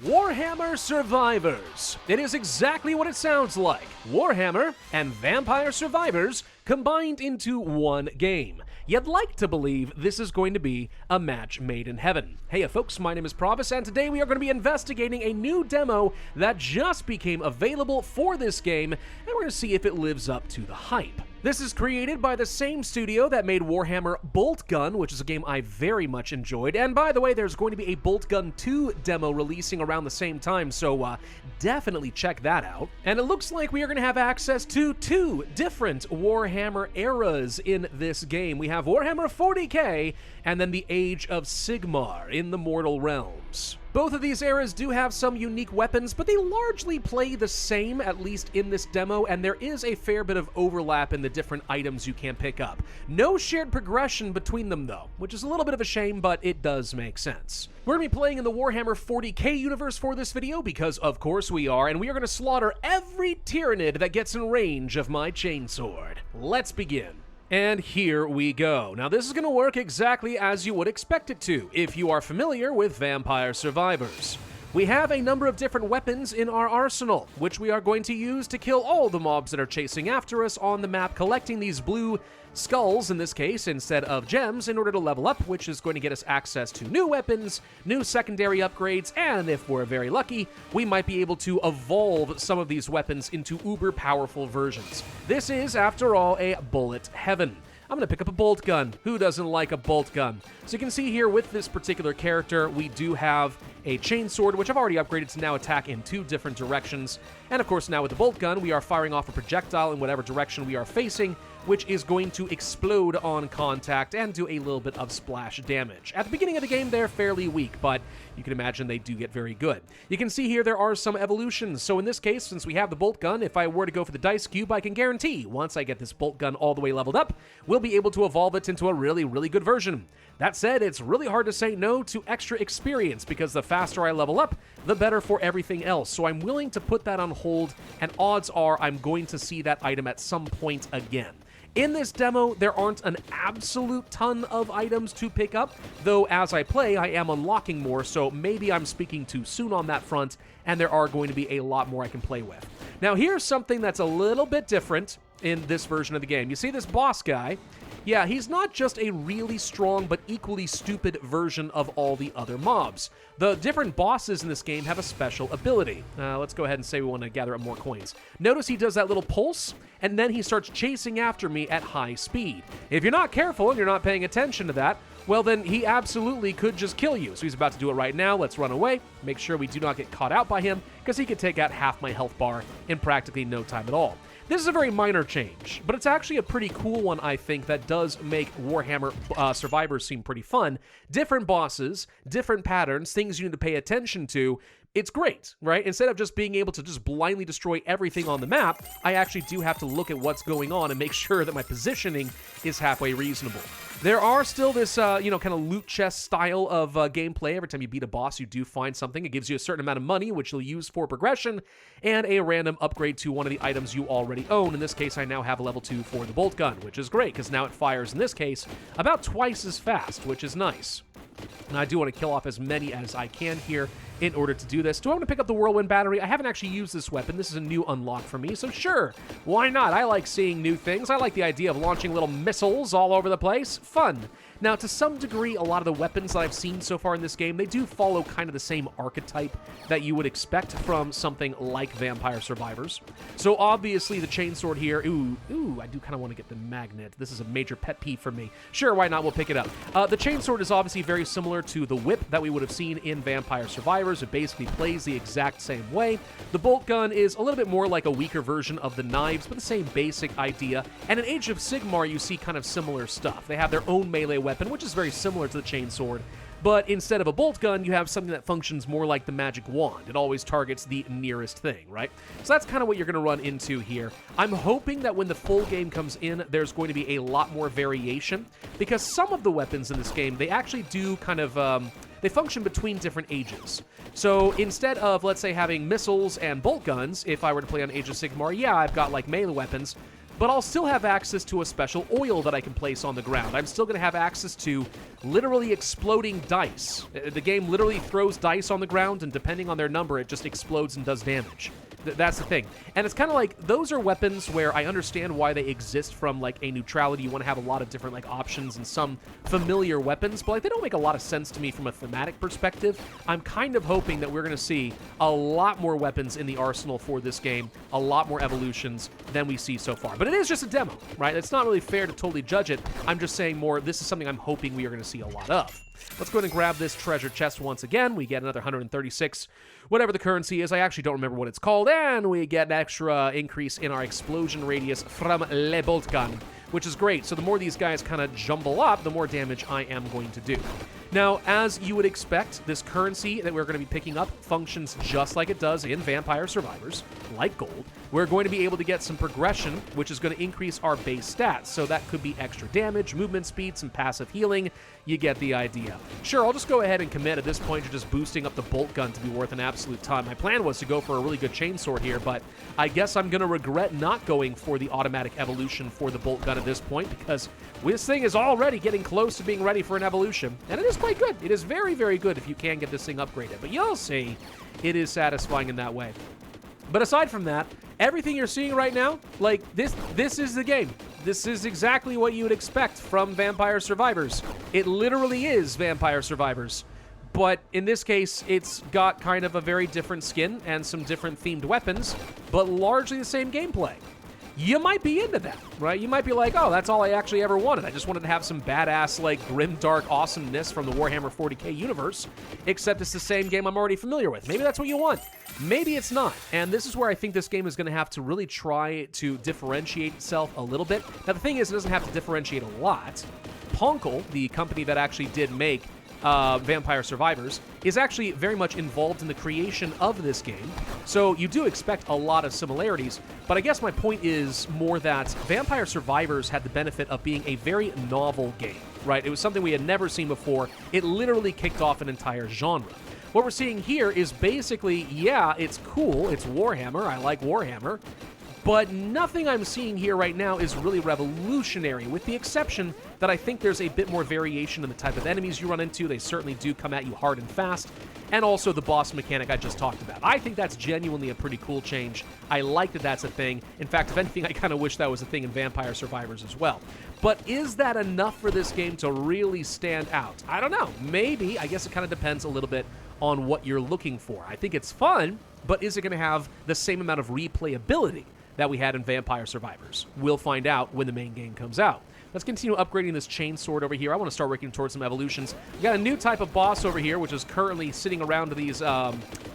Warhammer Survivors. It is exactly what it sounds like. Warhammer and Vampire Survivors combined into one game. You'd like to believe this is going to be a match made in heaven. Hey folks, my name is Pravus, and today we are going to be investigating a new demo that just became available for this game, and we're going to see if it lives up to the hype. This is created by the same studio that made Warhammer Boltgun, which is a game I very much enjoyed. And by the way, there's going to be a Boltgun 2 demo releasing around the same time, so definitely check that out. And it looks like we are going to have access to two different Warhammer eras in this game. We have Warhammer 40k and then the Age of Sigmar in the Mortal Realms. Both of these eras do have some unique weapons, but they largely play the same, at least in this demo, and there is a fair bit of overlap in the different items you can pick up. No shared progression between them, though, which is a little bit of a shame, but it does make sense. We're going to be playing in the Warhammer 40k universe for this video, because of course we are, and we are going to slaughter every tyranid that gets in range of my chainsword. Let's begin. And here we go. Now this is going to work exactly as you would expect it to, if you are familiar with Vampire Survivors. We have a number of different weapons in our arsenal, which we are going to use to kill all the mobs that are chasing after us on the map, collecting these blue skulls, in this case, instead of gems, in order to level up, which is going to get us access to new weapons, new secondary upgrades, and if we're very lucky, we might be able to evolve some of these weapons into uber-powerful versions. This is, after all, a bullet heaven. I'm going to pick up a bolt gun. Who doesn't like a bolt gun? So you can see here with this particular character, we do have a chainsword, which I've already upgraded to now attack in two different directions. And of course, now with the bolt gun, we are firing off a projectile in whatever direction we are facing, which is going to explode on contact and do a little bit of splash damage. At the beginning of the game, they're fairly weak, but you can imagine they do get very good. You can see here there are some evolutions. So in this case, since we have the bolt gun, if I were to go for the dice cube, I can guarantee once I get this bolt gun all the way leveled up, we'll be able to evolve it into a really, really good version. That said, it's really hard to say no to extra experience, because the faster I level up, the better for everything else. So I'm willing to put that on hold, and odds are I'm going to see that item at some point again. In this demo, there aren't an absolute ton of items to pick up, though as I play, I am unlocking more, so maybe I'm speaking too soon on that front, and there are going to be a lot more I can play with. Now, here's something that's a little bit different in this version of the game. You see this boss guy? Yeah, he's not just a really strong but equally stupid version of all the other mobs. The different bosses in this game have a special ability. Let's go ahead and say we want to gather up more coins. Notice he does that little pulse, and then he starts chasing after me at high speed. If you're not careful and you're not paying attention to that, well then he absolutely could just kill you. So he's about to do it right now. Let's run away, make sure we do not get caught out by him, because he could take out half my health bar in practically no time at all. This is a very minor change, but it's actually a pretty cool one, I think, that does make Warhammer Survivors seem pretty fun. Different bosses, different patterns, things you need to pay attention to. It's great, right? Instead of just being able to just blindly destroy everything on the map, I actually do have to look at what's going on and make sure that my positioning is halfway reasonable. There are still this, kind of loot chest style of gameplay. Every time you beat a boss, you do find something. It gives you a certain amount of money, which you'll use for progression, and a random upgrade to one of the items you already own. In this case, I now have a level 2 for the bolt gun, which is great, because now it fires, in this case, about twice as fast, which is nice. And I do want to kill off as many as I can here in order to do this. Do I want to pick up the whirlwind battery? I haven't actually used this weapon. This is a new unlock for me, so sure, why not? I like seeing new things. I like the idea of launching little missiles all over the place. Fun. Now, to some degree, a lot of the weapons that I've seen so far in this game, they do follow kind of the same archetype that you would expect from something like Vampire Survivors. So obviously the chainsword here, I do kind of want to get the magnet. This is a major pet peeve for me. Sure, why not? We'll pick it up. The chainsword is obviously very similar to the whip that we would have seen in Vampire Survivors. It basically plays the exact same way. The bolt gun is a little bit more like a weaker version of the knives, but the same basic idea. And in Age of Sigmar, you see kind of similar stuff. They have their own melee weapon, which is very similar to the chainsword, but instead of a bolt gun, you have something that functions more like the magic wand. It always targets the nearest thing, right? So that's kind of what you're going to run into here. I'm hoping that when the full game comes in, there's going to be a lot more variation, because some of the weapons in this game, they actually do kind of, they function between different ages. So instead of, let's say, having missiles and bolt guns, if I were to play on Age of Sigmar, yeah, I've got like melee weapons, but I'll still have access to a special oil that I can place on the ground. I'm still going to have access to literally exploding dice. The game literally throws dice on the ground, and depending on their number, it just explodes and does damage. That's the thing. And it's kind of like, those are weapons where I understand why they exist from, like, a neutrality. You want to have a lot of different, like, options and some familiar weapons, but, like, they don't make a lot of sense to me from a thematic perspective. I'm kind of hoping that we're going to see a lot more weapons in the arsenal for this game, a lot more evolutions than we see so far. But it is just a demo, right? It's not really fair to totally judge it. I'm just saying more, this is something I'm hoping we are going to see a lot of. Let's go ahead and grab this treasure chest once again. We get another 136, whatever the currency is. I actually don't remember what it's called. And we get an extra increase in our explosion radius from Le Bolt Gun, which is great. So the more these guys kind of jumble up, the more damage I am going to do. Now, as you would expect, this currency that we're going to be picking up functions just like it does in Vampire Survivors, like gold. We're going to be able to get some progression, which is going to increase our base stats. So that could be extra damage, movement speed, some passive healing. You get the idea. Sure, I'll just go ahead and commit at this point to just boosting up the bolt gun to be worth an absolute ton. My plan was to go for a really good chainsword here, but I guess I'm going to regret not going for the automatic evolution for the bolt gun at this point, because this thing is already getting close to being ready for an evolution, and it is quite good. It is very, very good if you can get this thing upgraded, but you'll see it is satisfying in that way. But aside from that, everything you're seeing right now, like, this is the game. This is exactly what you would expect from Vampire Survivors. It literally is Vampire Survivors. But in this case, it's got kind of a very different skin and some different themed weapons, but largely the same gameplay. You might be into that, right? You might be like, oh, that's all I actually ever wanted. I just wanted to have some badass, like, grim, dark awesomeness from the Warhammer 40k universe, except it's the same game I'm already familiar with. Maybe that's what you want. Maybe it's not. And this is where I think this game is going to have to really try to differentiate itself a little bit. Now, the thing is, it doesn't have to differentiate a lot. Ponkel, the company that actually did make Vampire Survivors, is actually very much involved in the creation of this game. So you do expect a lot of similarities, but I guess my point is more that Vampire Survivors had the benefit of being a very novel game, right? It was something we had never seen before. It literally kicked off an entire genre. What we're seeing here is basically, yeah, it's cool, it's Warhammer, I like Warhammer, but nothing I'm seeing here right now is really revolutionary, with the exception that I think there's a bit more variation in the type of enemies you run into. They certainly do come at you hard and fast, and also the boss mechanic I just talked about. I think that's genuinely a pretty cool change. I like that that's a thing. In fact, if anything, I kind of wish that was a thing in Vampire Survivors as well. But is that enough for this game to really stand out? I don't know. Maybe. I guess it kind of depends a little bit on what you're looking for. I think it's fun, but is it going to have the same amount of replayability that we had in Vampire Survivors? We'll find out when the main game comes out. Let's continue upgrading this chainsword over here. I want to start working towards some evolutions. We got a new type of boss over here, which is currently sitting around these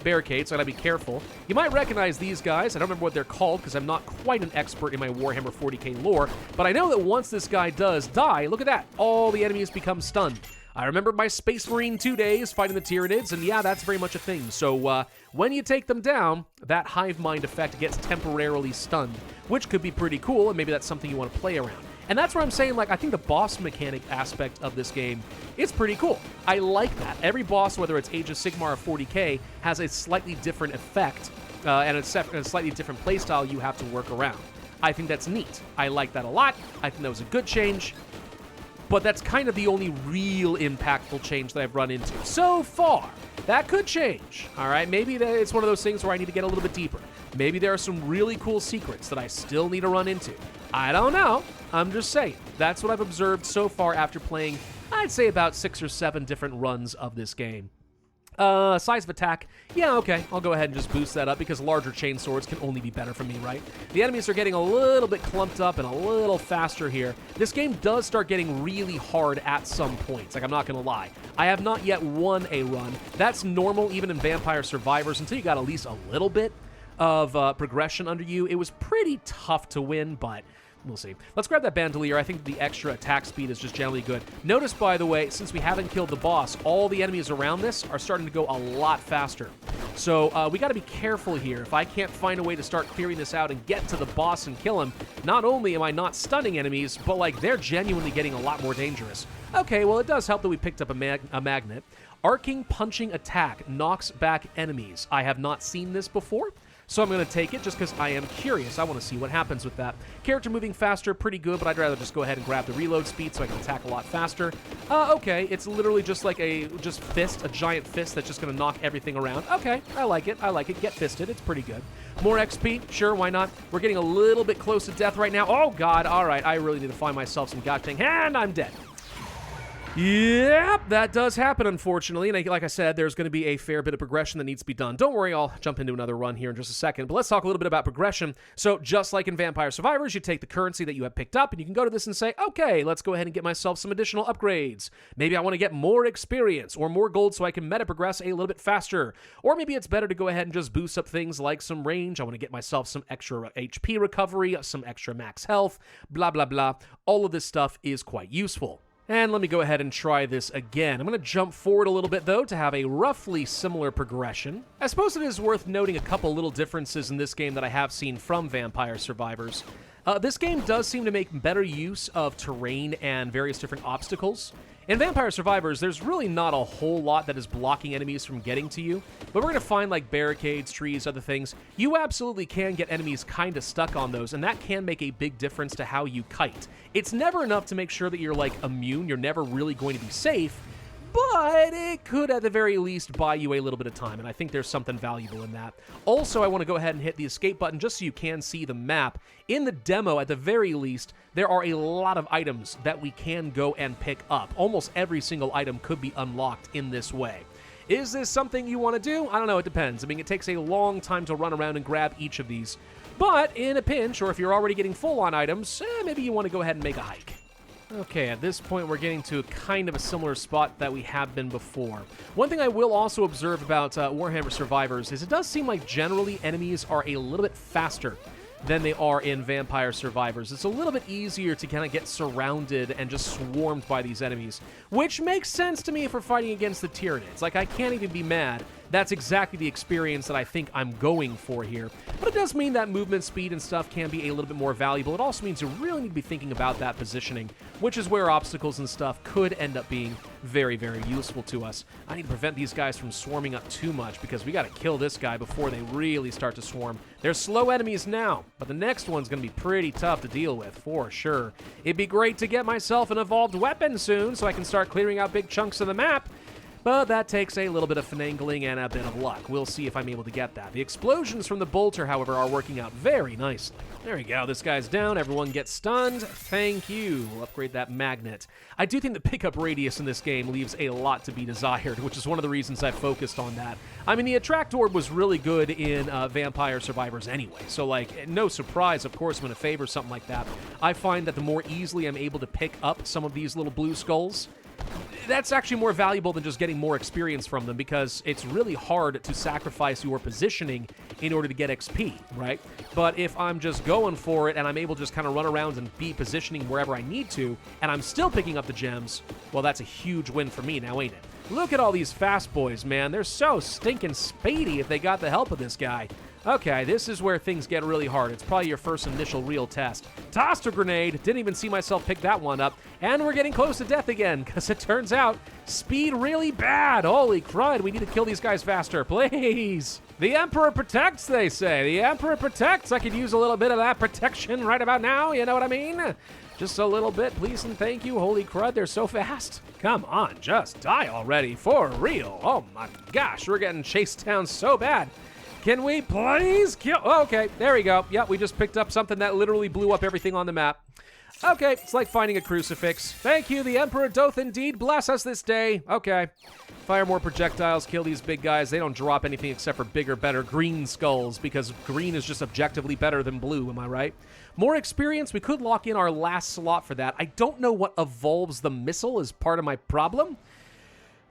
barricades, so I gotta be careful. You might recognize these guys. I don't remember what they're called because I'm not quite an expert in my Warhammer 40k lore, but I know that once this guy does die, look at that, all the enemies become stunned. I remember my Space Marine 2 days fighting the tyranids, and yeah, that's very much a thing. So when you take them down, that hive mind effect gets temporarily stunned, which could be pretty cool, and maybe that's something you want to play around. And that's where I'm saying, like, I think the boss mechanic aspect of this game is pretty cool. I like that. Every boss, whether it's Age of Sigmar or 40k, has a slightly different effect and a slightly different playstyle you have to work around. I think that's neat. I like that a lot. I think that was a good change. But that's kind of the only real impactful change that I've run into so far. That could change, all right? Maybe it's one of those things where I need to get a little bit deeper. Maybe there are some really cool secrets that I still need to run into. I don't know. I'm just saying. That's what I've observed so far after playing, I'd say, about 6 or 7 different runs of this game. Size of attack, yeah, okay, I'll go ahead and just boost that up because larger chainswords can only be better for me, right? The enemies are getting a little bit clumped up and a little faster here. This game does start getting really hard at some points, like, I'm not gonna lie. I have not yet won a run. That's normal even in Vampire Survivors until you got at least a little bit of progression under you. It was pretty tough to win, but we'll see. Let's grab that bandolier. I think the extra attack speed is just generally good. Notice, by the way, since we haven't killed the boss, all the enemies around this are starting to go a lot faster. So we got to be careful here. If I can't find a way to start clearing this out and get to the boss and kill him, not only am I not stunning enemies, but, like, they're genuinely getting a lot more dangerous. Okay, well, it does help that we picked up a magnet. Arcing punching attack knocks back enemies. I have not seen this before. so I'm going to take it just because I am curious. I want to see what happens with that. Character moving faster, pretty good, but I'd rather just go ahead and grab the reload speed so I can attack a lot faster. Okay, it's literally just like a giant fist that's just going to knock everything around. Okay, I like it. Get fisted. It's pretty good. More XP? Sure, why not? We're getting a little bit close to death right now. Oh, God. All right, I really need to find myself some goddamn hand. I'm dead. Yep, that does happen, unfortunately. And like I said, there's going to be a fair bit of progression that needs to be done. Don't worry, I'll jump into another run here in just a second. But let's talk a little bit about progression. So just like in Vampire Survivors, you take the currency that you have picked up, and you can go to this and say, okay, let's go ahead and get myself some additional upgrades. Maybe I want to get more experience or more gold so I can meta progress a little bit faster. Or maybe it's better to go ahead and just boost up things like some range. I want to get myself some extra HP recovery, some extra max health, blah, blah, blah. All of this stuff is quite useful. And let me go ahead and try this again. I'm going to jump forward a little bit, though, to have a roughly similar progression. I suppose it is worth noting a couple little differences in this game that I have seen from Vampire Survivors. This game does seem to make better use of terrain and various different obstacles. In Vampire Survivors, there's really not a whole lot that is blocking enemies from getting to you, but we're going to find like barricades, trees, other things. You absolutely can get enemies kind of stuck on those, and that can make a big difference to how you kite. It's never enough to make sure that you're like immune, you're never really going to be safe, but it could at the very least buy you a little bit of time, and I think there's something valuable in that. Also, I want to go ahead and hit the escape button just so you can see the map. In the demo, at the very least, there are a lot of items that we can go and pick up. Almost every single item could be unlocked in this way. Is this something you want to do? I don't know, it depends. I mean, it takes a long time to run around and grab each of these. But in a pinch, or if you're already getting full-on items, maybe you want to go ahead and make a hike. Okay, at this point, we're getting to kind of a similar spot that we have been before. One thing I will also observe about Warhammer Survivors is it does seem like generally enemies are a little bit faster than they are in Vampire Survivors. It's a little bit easier to kind of get surrounded and just swarmed by these enemies, which makes sense to me if we're fighting against the tyranids. Like, I can't even be mad. That's exactly the experience that I think I'm going for here. But it does mean that movement speed and stuff can be a little bit more valuable. It also means you really need to be thinking about that positioning, which is where obstacles and stuff could end up being very, very useful to us. I need to prevent these guys from swarming up too much because we got to kill this guy before they really start to swarm. They're slow enemies now, but the next one's going to be pretty tough to deal with, for sure. It'd be great to get myself an evolved weapon soon so I can start clearing out big chunks of the map. But that takes a little bit of finagling and a bit of luck. We'll see if I'm able to get that. The explosions from the bolter, however, are working out very nicely. There we go. This guy's down. Everyone gets stunned. Thank you. We'll upgrade that magnet. I do think the pickup radius in this game leaves a lot to be desired, which is one of the reasons I focused on that. I mean, the attract orb was really good in Vampire Survivors anyway, so, like, no surprise, of course, when it favors something like that. I find that the more easily I'm able to pick up some of these little blue skulls, that's actually more valuable than just getting more experience from them because it's really hard to sacrifice your positioning in order to get XP, right? But if I'm just going for it and I'm able to just kind of run around and be positioning wherever I need to, and I'm still picking up the gems, well, that's a huge win for me now, ain't it? Look at all these fast boys, man. They're so stinking speedy if they got the help of this guy. Okay, this is where things get really hard. It's probably your first initial real test. Tossed a grenade. Didn't even see myself pick that one up. And we're getting close to death again, because it turns out speed really bad. Holy crud, we need to kill these guys faster, please. The Emperor protects, they say. The Emperor protects. I could use a little bit of that protection right about now, you know what I mean? Just a little bit, please and thank you. Holy crud, they're so fast. Come on, just die already, for real. Oh my gosh, we're getting chased down so bad. Can we please kill? Oh, okay, there we go. Yep, we just picked up something that literally blew up everything on the map. Okay, it's like finding a crucifix. Thank you, the Emperor doth indeed bless us this day. Okay. Fire more projectiles, kill these big guys. They don't drop anything except for bigger, better green skulls, because green is just objectively better than blue, am I right? More experience, we could lock in our last slot for that. I don't know what evolves the missile is part of my problem.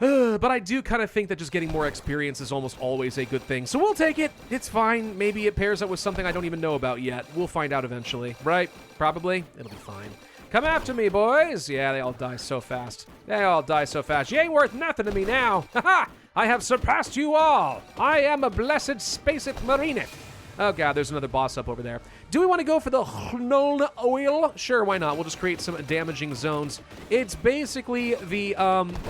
But I do kind of think that just getting more experience is almost always a good thing. So we'll take it. It's fine. Maybe it pairs up with something I don't even know about yet. We'll find out eventually, right? Probably. It'll be fine. Come after me, boys. Yeah, they all die so fast. They all die so fast. You ain't worth nothing to me now. Ha-ha! I have surpassed you all. I am a blessed spacet marine. Oh god, there's another boss up over there. Do we want to go for the Hnoln Oil? Sure, why not? We'll just create some damaging zones. It's basically the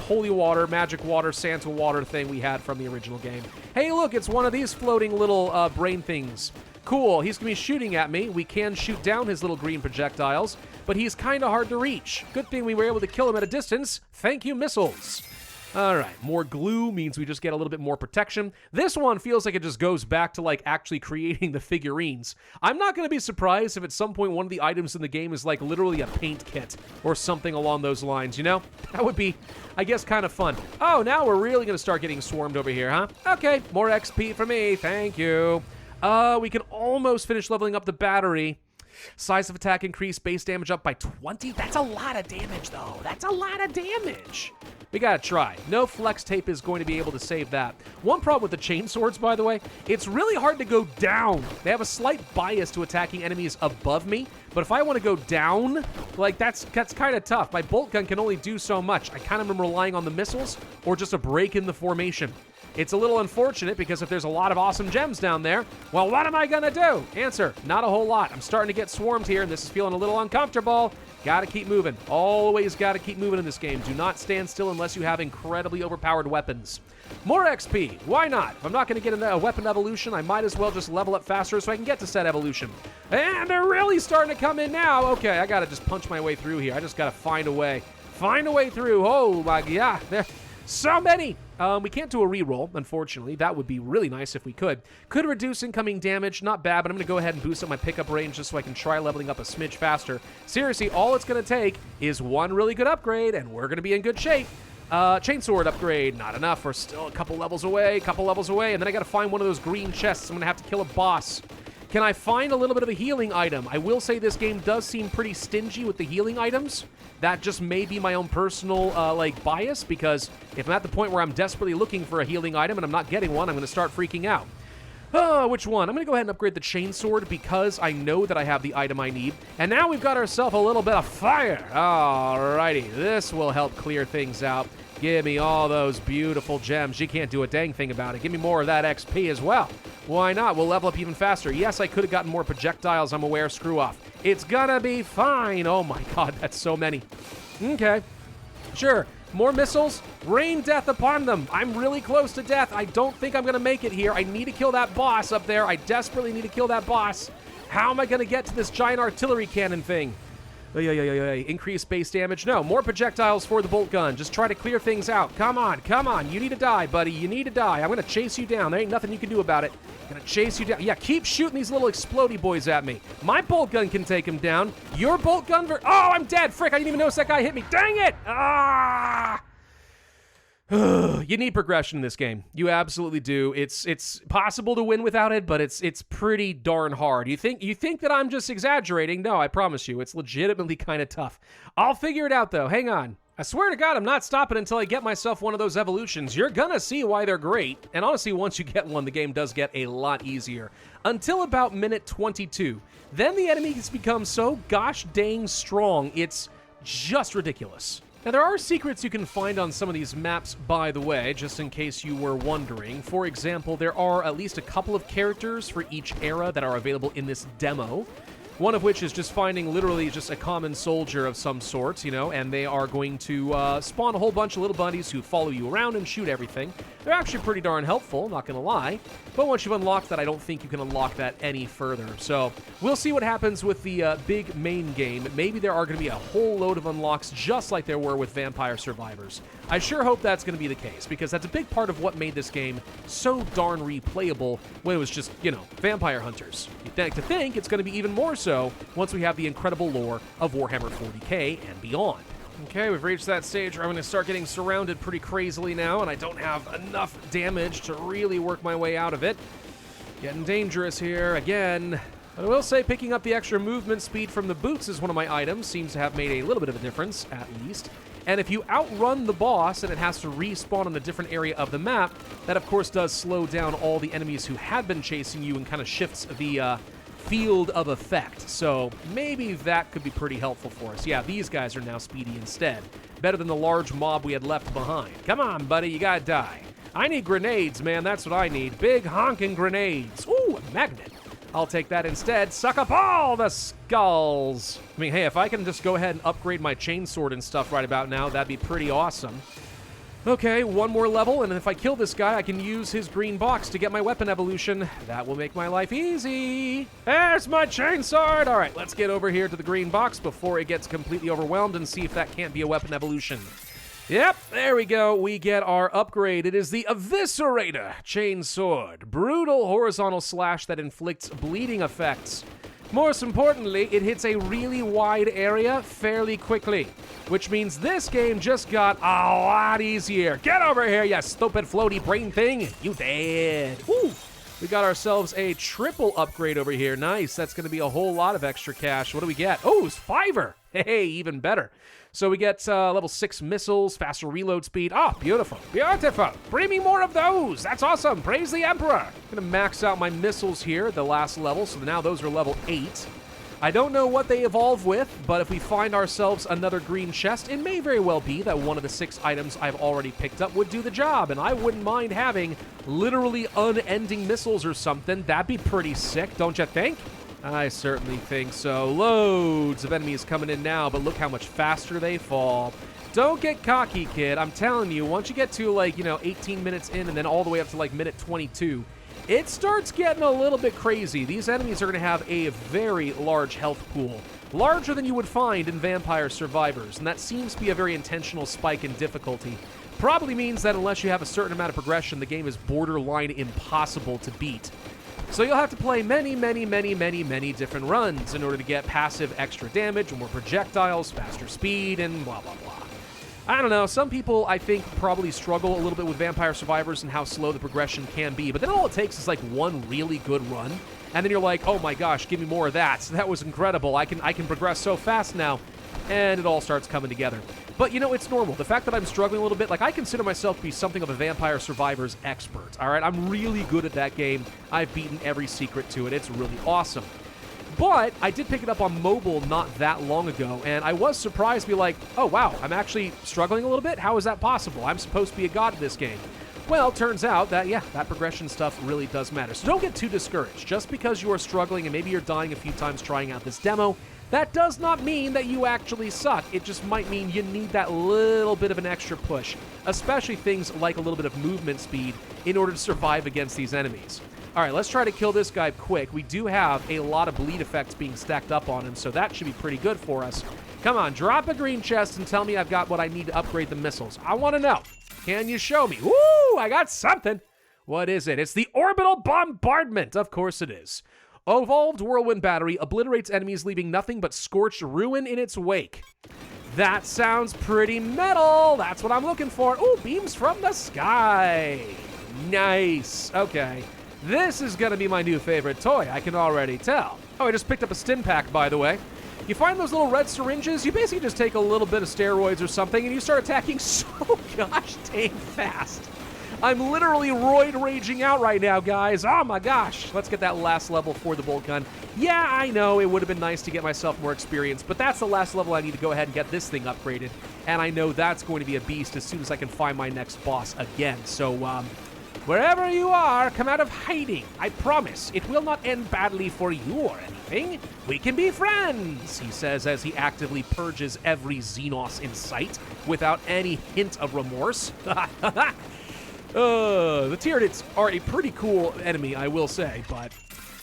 holy water, magic water, Santa water thing we had from the original game. Hey, look, it's one of these floating little brain things. Cool, he's going to be shooting at me. We can shoot down his little green projectiles, but he's kind of hard to reach. Good thing we were able to kill him at a distance. Thank you, missiles. All right, more glue means we just get a little bit more protection. This one feels like it just goes back to, like, actually creating the figurines. I'm not going to be surprised if at some point one of the items in the game is, like, literally a paint kit or something along those lines, you know? That would be, I guess, kind of fun. Oh, now we're really going to start getting swarmed over here, huh? Okay, more XP for me. Thank you. We can almost finish leveling up the battery. Size of attack increase, base damage up by 20. That's a lot of damage, though. That's a lot of damage. We gotta try. No flex tape is going to be able to save that. One problem with the chain swords, by the way, it's really hard to go down. They have a slight bias to attacking enemies above me, but if I want to go down, like, that's kind of tough. My bolt gun can only do so much. I kind of am relying on the missiles or just a break in the formation. It's a little unfortunate because if there's a lot of awesome gems down there, well, what am I gonna do? Answer, not a whole lot. I'm starting to get swarmed here, and this is feeling a little uncomfortable. Gotta keep moving. Always gotta keep moving in this game. Do not stand still unless you have incredibly overpowered weapons. More XP. Why not? If I'm not gonna get a weapon evolution, I might as well just level up faster so I can get to said evolution. And they're really starting to come in now. Okay, I gotta just punch my way through here. I just gotta find a way. Find a way through. Oh my god. There. So many! We can't do a reroll, unfortunately. That would be really nice if we could. Could reduce incoming damage, not bad, but I'm going to go ahead and boost up my pickup range just so I can try leveling up a smidge faster. Seriously, all it's going to take is one really good upgrade, and we're going to be in good shape. Chainsword upgrade, not enough. We're still a couple levels away, and then I got to find one of those green chests. I'm going to have to kill a boss. Can I find a little bit of a healing item? I will say this game does seem pretty stingy with the healing items. That just may be my own personal, bias, because if I'm at the point where I'm desperately looking for a healing item and I'm not getting one, I'm going to start freaking out. Which one? I'm going to go ahead and upgrade the chainsword because I know that I have the item I need. And now we've got ourselves a little bit of fire. Alrighty, this will help clear things out. Give me all those beautiful gems. You can't do a dang thing about it. Give me more of that XP as well. Why not? We'll level up even faster. Yes, I could have gotten more projectiles, I'm aware. Screw off. It's gonna be fine. Oh my god, that's so many. Okay. Sure. More missiles. Rain death upon them. I'm really close to death. I don't think I'm gonna make it here. I need to kill that boss up there. I desperately need to kill that boss. How am I gonna get to this giant artillery cannon thing? Increase base damage. No, more projectiles for the bolt gun. Just try to clear things out. Come on, come on. You need to die, buddy. You need to die. I'm going to chase you down. There ain't nothing you can do about it. I'm going to chase you down. Yeah, keep shooting these little explodey boys at me. My bolt gun can take him down. Your bolt gun... Oh, I'm dead. Frick, I didn't even notice that guy hit me. Dang it! Ah! You need progression in this game. You absolutely do. It's possible to win without it, but it's pretty darn hard. You think that I'm just exaggerating? No, I promise you, it's legitimately kind of tough. I'll figure it out though. Hang on. I swear to God, I'm not stopping until I get myself one of those evolutions. You're gonna see why they're great. And honestly, once you get one, the game does get a lot easier. Until about minute 22. Then the enemies become so gosh dang strong, it's just ridiculous. Now, there are secrets you can find on some of these maps, by the way, just in case you were wondering. For example, there are at least a couple of characters for each era that are available in this demo. One of which is just finding literally just a common soldier of some sort, you know, and they are going to spawn a whole bunch of little buddies who follow you around and shoot everything. They're actually pretty darn helpful, not gonna lie. But once you've unlocked that, I don't think you can unlock that any further. So we'll see what happens with the big main game. Maybe there are gonna be a whole load of unlocks just like there were with Vampire Survivors. I sure hope that's gonna be the case, because that's a big part of what made this game so darn replayable when it was just, you know, vampire hunters. You'd like to think it's gonna be even more so once we have the incredible lore of Warhammer 40k and beyond. Okay, we've reached that stage where I'm going to start getting surrounded pretty crazily now, and I don't have enough damage to really work my way out of it. Getting dangerous here again. But I will say picking up the extra movement speed from the boots is one of my items. Seems to have made a little bit of a difference, at least. And if you outrun the boss and it has to respawn on a different area of the map, that of course does slow down all the enemies who had been chasing you and kind of shifts the field of effect. So maybe that could be pretty helpful for us. Yeah, these guys are now speedy instead. Better than the large mob we had left behind. Come on, buddy, you gotta die. I need grenades, man. That's what I need. Big honking grenades. Ooh, a magnet. I'll take that instead. Suck up all the skulls. I mean, hey, if I can just go ahead and upgrade my chainsword and stuff right about now, that'd be pretty awesome. Okay, one more level, and if I kill this guy, I can use his green box to get my weapon evolution. That will make my life easy. There's my chainsword! All right, let's get over here to the green box before it gets completely overwhelmed and see if that can't be a weapon evolution. Yep, there we go. We get our upgrade. It is the Eviscerator Chainsword. Brutal horizontal slash that inflicts bleeding effects. Most importantly, it hits a really wide area fairly quickly, which means this game just got a lot easier. Get over here, you stupid floaty brain thing. You dead. Woo. We got ourselves a triple upgrade over here. Nice. That's going to be a whole lot of extra cash. What do we get? Oh, it's $5. Hey, even better. So we get level 6 missiles, faster reload speed. Oh, beautiful. Beautiful. Bring me more of those. That's awesome. Praise the Emperor. I'm going to max out my missiles here at the last level. So now those are level 8. I don't know what they evolve with, but if we find ourselves another green chest, it may very well be that one of the 6 items I've already picked up would do the job, and I wouldn't mind having literally unending missiles or something. That'd be pretty sick, don't you think? I certainly think so. Loads of enemies coming in now, but look how much faster they fall. Don't get cocky, kid. I'm telling you, once you get to, like, 18 minutes in and then all the way up to, like, minute 22, it starts getting a little bit crazy. These enemies are going to have a very large health pool, larger than you would find in Vampire Survivors, and that seems to be a very intentional spike in difficulty. Probably means that unless you have a certain amount of progression, the game is borderline impossible to beat. So you'll have to play many different runs in order to get passive extra damage, more projectiles, faster speed, and blah, blah, blah. I don't know, some people, I think, probably struggle a little bit with Vampire Survivors and how slow the progression can be, but then all it takes is like one really good run, and then you're like, oh my gosh, give me more of that. That was incredible. I can progress so fast now, and it all starts coming together. But, it's normal. The fact that I'm struggling a little bit, like, I consider myself to be something of a Vampire Survivors expert, all right? I'm really good at that game. I've beaten every secret to it. It's really awesome. But I did pick it up on mobile not that long ago, and I was surprised to be like, oh, wow, I'm actually struggling a little bit? How is that possible? I'm supposed to be a god at this game. Well, turns out that, yeah, that progression stuff really does matter. So don't get too discouraged. Just because you are struggling and maybe you're dying a few times trying out this demo, that does not mean that you actually suck. It just might mean you need that little bit of an extra push, especially things like a little bit of movement speed in order to survive against these enemies. All right, let's try to kill this guy quick. We do have a lot of bleed effects being stacked up on him, so that should be pretty good for us. Come on, drop a green chest and tell me I've got what I need to upgrade the missiles. I want to know. Can you show me? Woo, I got something. What is it? It's the Orbital Bombardment. Of course it is. Evolved Whirlwind Battery obliterates enemies, leaving nothing but scorched ruin in its wake. That sounds pretty metal. That's what I'm looking for. Ooh, beams from the sky. Nice. Okay. This is going to be my new favorite toy, I can already tell. Oh, I just picked up a stim pack, by the way. You find those little red syringes, you basically just take a little bit of steroids or something, and you start attacking so gosh dang fast. I'm literally roid raging out right now, guys. Oh my gosh. Let's get that last level for the bolt gun. Yeah, I know it would have been nice to get myself more experience, but that's the last level I need to go ahead and get this thing upgraded. And I know that's going to be a beast as soon as I can find my next boss again. So, wherever you are, come out of hiding. I promise it will not end badly for you or anything. We can be friends, he says as he actively purges every Xenos in sight without any hint of remorse. The tyranids are a pretty cool enemy, I will say, but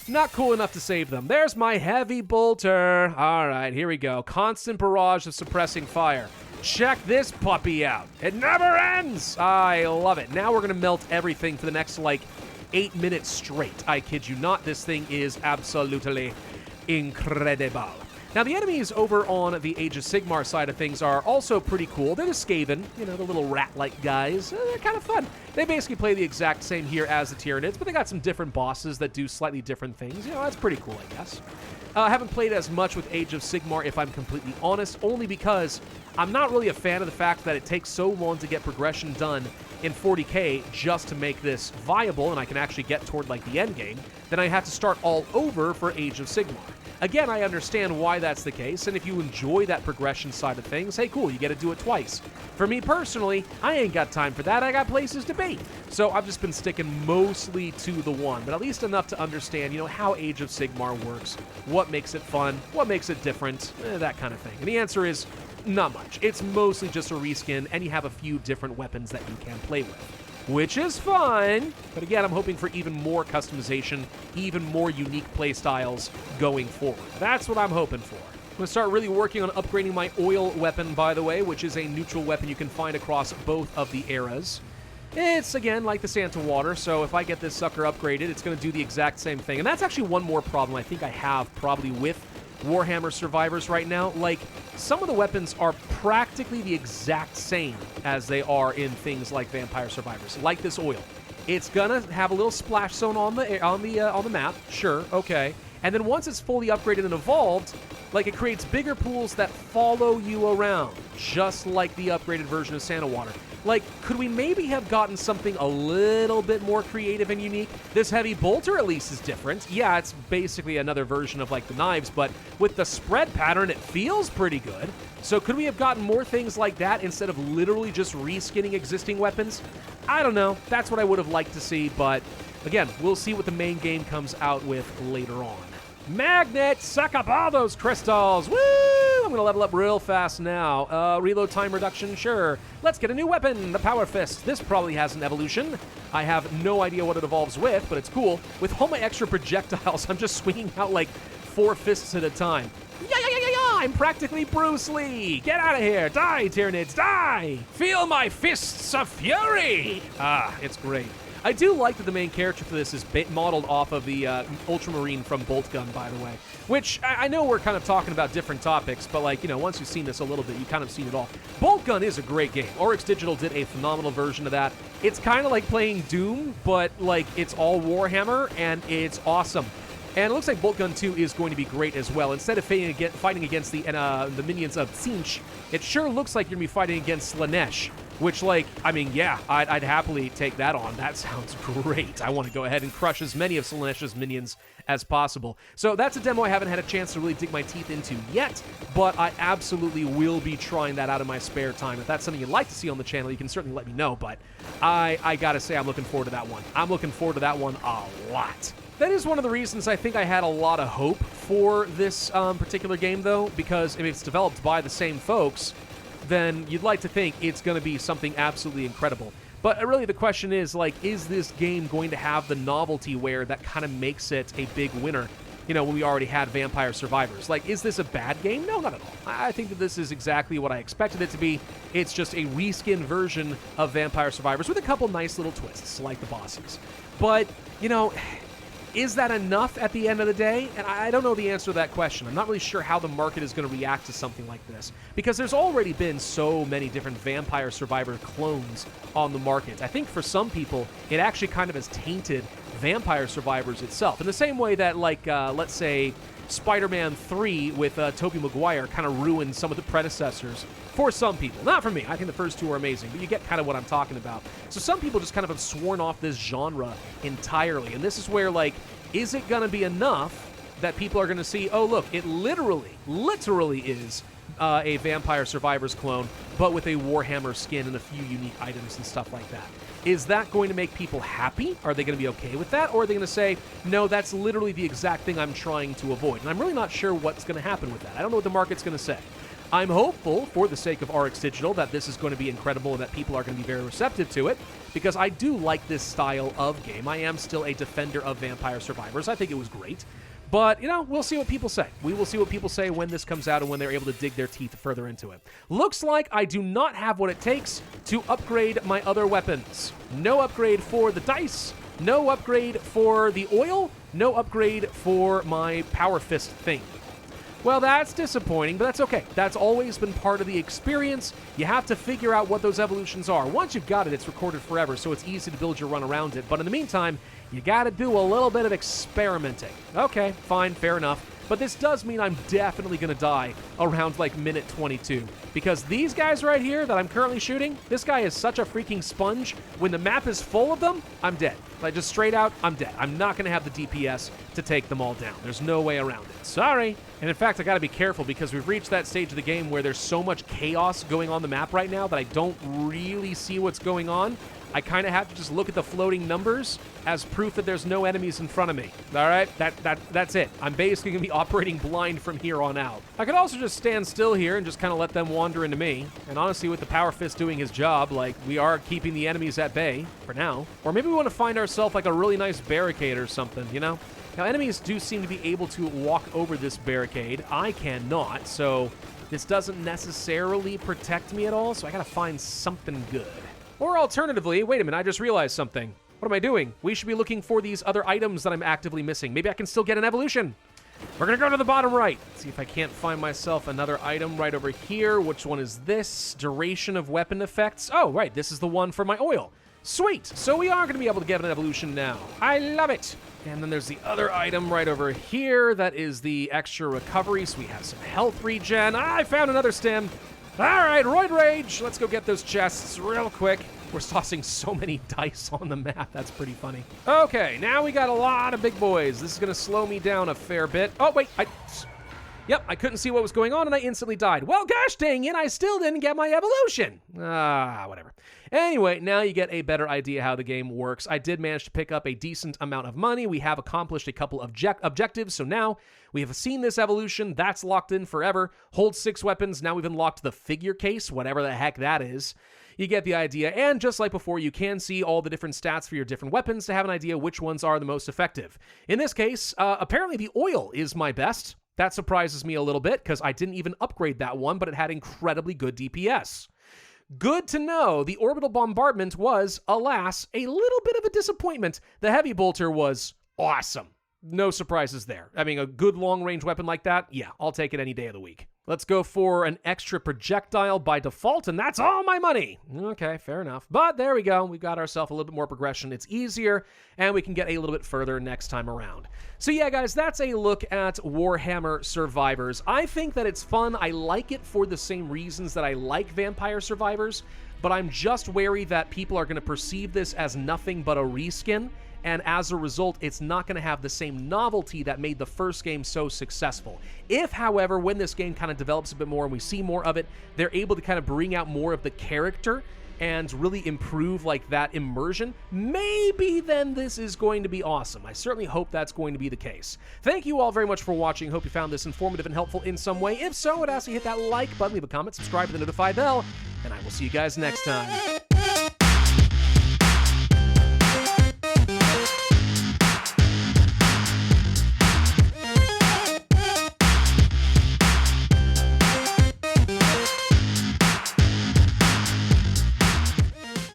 not cool enough to save them. There's my heavy bolter. All right, here we go. Constant barrage of suppressing fire. Check this puppy out. It never ends. I love it. Now we're going to melt everything for the next, 8 minutes straight. I kid you not. This thing is absolutely incredible. Now, the enemies over on the Age of Sigmar side of things are also pretty cool. They're the Skaven, the little rat-like guys. They're kind of fun. They basically play the exact same here as the Tyranids, but they got some different bosses that do slightly different things. That's pretty cool, I guess. I haven't played as much with Age of Sigmar, if I'm completely honest, only because I'm not really a fan of the fact that it takes so long to get progression done in 40k just to make this viable, and I can actually get toward like the end game. Then I have to start all over for Age of Sigmar. Again, I understand why that's the case, and if you enjoy that progression side of things, hey, cool, you get to do it twice. For me personally, I ain't got time for that. I got places to be. So I've just been sticking mostly to the one, but at least enough to understand, you know, how Age of Sigmar works, what makes it fun, what makes it different, that kind of thing. And the answer is not much. It's mostly just a reskin, and you have a few different weapons that you can play with, which is fine. But again, I'm hoping for even more customization, even more unique playstyles going forward. That's what I'm hoping for. I'm going to start really working on upgrading my oil weapon, by the way, which is a neutral weapon you can find across both of the eras. It's, again, like the Santa Water, so if I get this sucker upgraded, it's going to do the exact same thing. And that's actually one more problem I think I have probably with Warhammer Survivors right now. Like, some of the weapons are practically the exact same as they are in things like Vampire Survivors, like this oil. It's gonna have a little splash zone on the map, sure, okay. And then once it's fully upgraded and evolved, like, it creates bigger pools that follow you around, just like the upgraded version of Santa Water. Like, could we maybe have gotten something a little bit more creative and unique? This heavy bolter at least is different. Yeah, it's basically another version of, like, the knives, but with the spread pattern, it feels pretty good. So could we have gotten more things like that instead of literally just reskinning existing weapons? I don't know. That's what I would have liked to see, but again, we'll see what the main game comes out with later on. Magnet, suck up all those crystals. Woo! I'm going to level up real fast now. Reload time reduction, sure. Let's get a new weapon, the Power Fist. This probably has an evolution. I have no idea what it evolves with, but it's cool. With all my extra projectiles, I'm just swinging out like 4 fists at a time. Yeah, I'm practically Bruce Lee. Get out of here. Die, Tyranids, die. Feel my fists of fury. It's great. I do like that the main character for this is modeled off of the Ultramarine from Boltgun, by the way, which I know we're kind of talking about different topics, but, like, you know, once you've seen this a little bit, you kind of seen it all. Boltgun is a great game. Oryx Digital did a phenomenal version of that. It's kind of like playing Doom, but, like, it's all Warhammer, and it's awesome. And it looks like Boltgun 2 is going to be great as well. Instead of fighting against the minions of Tzeentch, it sure looks like you're going to be fighting against Slaanesh, which, like, I mean, yeah, I'd happily take that on. That sounds great. I want to go ahead and crush as many of Slaanesh's minions as possible. So that's a demo I haven't had a chance to really dig my teeth into yet, but I absolutely will be trying that out in my spare time. If that's something you'd like to see on the channel, you can certainly let me know, but I gotta say I'm looking forward to that one. I'm looking forward to that one a lot. That is one of the reasons I think I had a lot of hope for this particular game, though, because if it's developed by the same folks, then you'd like to think it's going to be something absolutely incredible. But really the question is, like, is this game going to have the novelty wear that kind of makes it a big winner? You know, when we already had Vampire Survivors. Like, is this a bad game? No, not at all. I think that this is exactly what I expected it to be. It's just a reskin version of Vampire Survivors with a couple nice little twists, like the bosses. But, you know, is that enough at the end of the day? And I don't know the answer to that question. I'm not really sure how the market is going to react to something like this, because there's already been so many different Vampire Survivor clones on the market. I think for some people, it actually kind of has tainted Vampire Survivors itself, in the same way that, like, let's say, Spider-Man 3 with Tobey Maguire kind of ruined some of the predecessors for some people. Not for me. I think the first two are amazing, but you get kind of what I'm talking about. So some people just kind of have sworn off this genre entirely, and this is where, like, is it going to be enough that people are going to see, oh, look, it literally is a Vampire Survivors clone, but with a Warhammer skin and a few unique items and stuff like that. Is that going to make people happy? Are they going to be okay with that? Or are they going to say, no, that's literally the exact thing I'm trying to avoid? And I'm really not sure what's going to happen with that. I don't know what the market's going to say. I'm hopeful, for the sake of Oryx Digital, that this is going to be incredible and that people are going to be very receptive to it, because I do like this style of game. I am still a defender of Vampire Survivors. I think it was great. But, you know, we'll see what people say. We will see what people say when this comes out and when they're able to dig their teeth further into it. Looks like I do not have what it takes to upgrade my other weapons. No upgrade for the dice, no upgrade for the oil, no upgrade for my Power Fist thing. Well, that's disappointing, but that's okay. That's always been part of the experience. You have to figure out what those evolutions are. Once you've got it, it's recorded forever, so it's easy to build your run around it. But in the meantime, you got to do a little bit of experimenting. Okay, fine, fair enough. but this does mean I'm definitely going to die around like minute 22, because these guys right here that I'm currently shooting, this guy is such a freaking sponge. When the map is full of them, I'm dead. Like, just straight out, I'm dead. I'm not going to have the DPS to take them all down. There's no way around it. Sorry. And in fact, I got to be careful because we've reached that stage of the game where there's so much chaos going on the map right now that I don't really see what's going on. I kind of have to just look at the floating numbers as proof that there's no enemies in front of me. All right, that's it. I'm basically going to be operating blind from here on out. I could also just stand still here and just kind of let them wander into me. And honestly, with the Power Fist doing his job, like, we are keeping the enemies at bay for now. Or maybe we want to find ourselves like a really nice barricade or something, you know? Now, enemies do seem to be able to walk over this barricade. I cannot, so this doesn't necessarily protect me at all, so I got to find something good. Or alternatively, wait a minute, I just realized something. What am I doing? We should be looking for these other items that I'm actively missing. Maybe I can still get an evolution. We're gonna go to the bottom right. See if I can't find myself another item right over here. Which one is this? Duration of weapon effects. Oh, right, this is the one for my oil. Sweet, so we are gonna be able to get an evolution now. I love it. And then there's the other item right over here. That is the extra recovery, so we have some health regen. I found another stem. All right, Roid Rage. Let's go get those chests real quick. We're tossing so many dice on the map. That's pretty funny. Okay, now we got a lot of big boys. This is going to slow me down a fair bit. Oh, wait. Yep, I couldn't see what was going on, and I instantly died. Well, gosh dang it, I still didn't get my evolution. Whatever. Anyway, now you get a better idea how the game works. I did manage to pick up a decent amount of money. We have accomplished a couple of objectives, so now we have seen this evolution. That's locked in forever. Hold 6 weapons. Now we've unlocked the figure case, whatever the heck that is. You get the idea, and just like before, you can see all the different stats for your different weapons to have an idea which ones are the most effective. In this case, apparently the oil is my best. That surprises me a little bit, because I didn't even upgrade that one, but it had incredibly good DPS. Good to know, the orbital bombardment was, alas, a little bit of a disappointment. The heavy bolter was awesome. No surprises there. I mean, a good long-range weapon like that, yeah, I'll take it any day of the week. Let's go for an extra projectile by default, and that's all my money. Okay, fair enough. But there we go. We've got ourselves a little bit more progression. It's easier, and we can get a little bit further next time around. So yeah, guys, that's a look at Warhammer Survivors. I think that it's fun. I like it for the same reasons that I like Vampire Survivors, but I'm just wary that people are going to perceive this as nothing but a reskin, and as a result, it's not going to have the same novelty that made the first game so successful. If, however, when this game kind of develops a bit more and we see more of it, they're able to kind of bring out more of the character and really improve like that immersion, maybe then this is going to be awesome. I certainly hope that's going to be the case. Thank you all very much for watching. Hope you found this informative and helpful in some way. If so, I'd ask you to hit that like button, leave a comment, subscribe to the notify bell, and I will see you guys next time.